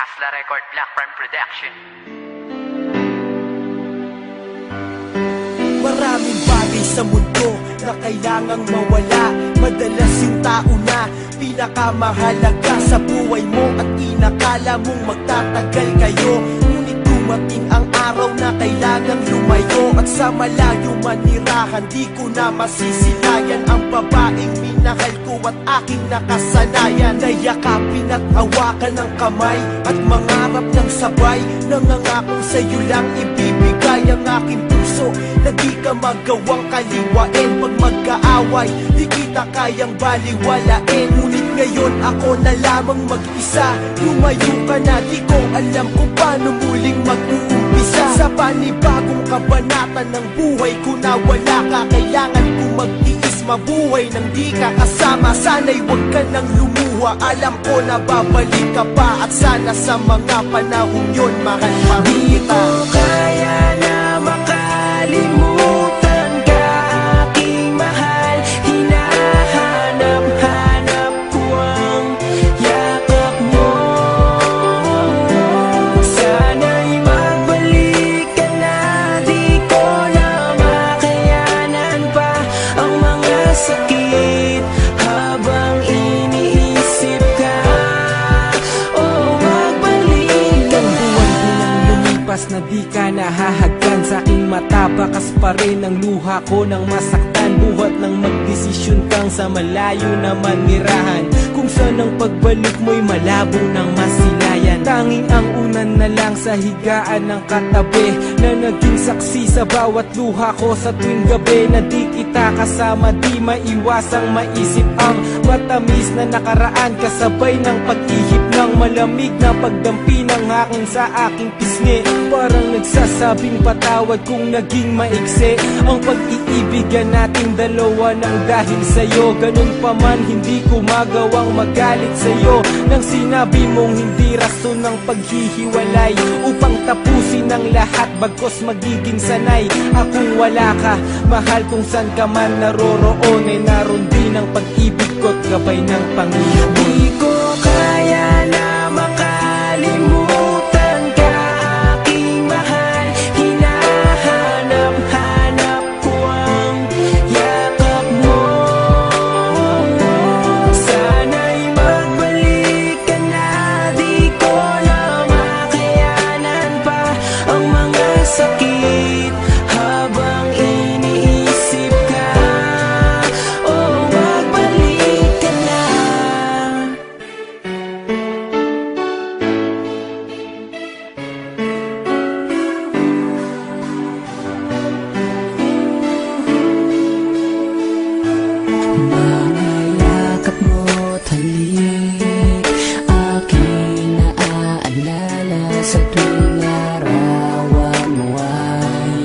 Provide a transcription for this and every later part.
Asla Record, Black Prime Production. Maraming bagay sa mundo na kailangang mawala. Madalas yung tao na pinakamahalaga sa buhay mo at inakala mong magtatagal kayo. Ngunit dumating ang araw na kailangang lumayo, at sa malayo manirahan, di ko na masisilayan ang babaeng minahal ko at aking nakasanayan. Nayakapin at hawakan ng kamay at mangarap ng sabay, nangangakong sa'yo lang ibibigay ang aking puso na di ka magawang kaliwain. Pag magkaaway, di kita kayang baliwalain. Ngunit ngayon ako na lamang mag-isa. Lumayo ka na, di ko alam kung paano muling mag-uumpisa. Sa panibagong kabanata ng buhay ko na wala ka, kailangan ko magtiis mabuhay nang di ka kasama. Sana'y huwag ka nang lumuha, alam ko na babalik ka pa, at sana sa mga panahon yun mahal pa kita. Di ko kaya na makalimutan ka, aking mahal. Hinahanap-hanap ko ang yakap mo. Sana'y magbalik ka na, di ko na makayanan pa ang mga sakit habang iniisip ka. Oh, magbalik ka na. Lumipas na di ka nahahagkan sa aking mata, bakas pa rin ang luha ko nang masaktan. Buhat ng magdesisyon kang sa malayo na manirahan, kung saan ang pagbalik mo'y malabo ng masilayan. Tanging ang unan na lang sa higaan ng katabi, na naging saksi sa bawat luha ko sa tuwing gabi. Na di kita kasama, di maiwasang maisip ang matamis na nakaraan, kasabay ng pag-ihip ng malamig na pagdampi ng hangin sa aking pisngi. Parang nagsasabing patawad kung naging maiksi ang pag-iibigan nating dalawa ng dahil sa'yo. Ganun pa man, hindi ko magawang magalit sa'yo nang sinabi mong hindi rason ng paghihiwalay upang tapusin ang lahat, bagkos magiging sanay akong wala ka. Mahal, kung saan ka man naroroon, ay naroon din ang pag-ibig ko't gabay ng Panginoon. Di ko kaya na makalimutan ka, aking mahal. Hinahanap-hanap ko ang yakap mo. Sana'y magbalik ka na, di ko na makayanan pa ang mga sakit habang iniisip ka. Oh, magbalik ka na. Mga yakap mo't halik, aking naaalala sa tuwing larawan mo ay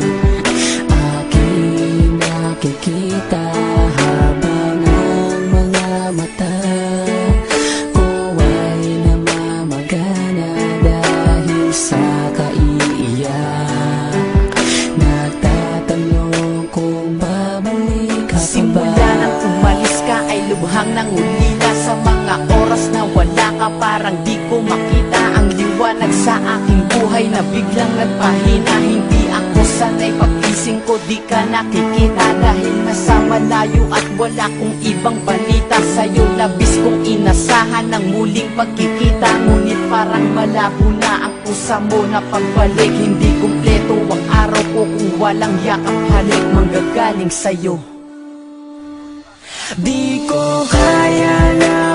aking nakikita, habang ang mga mata ko ay namamagana dahil sa kaiiyak. Nagtatanong kung babalik ka pa ba. Simula nang umalis ka ay lubhang nangulila. Sa mga oras na wala ka, parang di ko makita ang liwanag sa aking buhay na biglang nagpahina. Hindi ako sanay, pagising ko di ka nakikita, dahil nasa malayo at wala kong ibang balita sa'yo. Labis kong inasahan ng muling pagkikita, ngunit parang malabo na ang pusa mo na pagbalik. Hindi kumpleto ang araw ko kung walang yakap halik manggagaling sa'yo. Di ko kaya na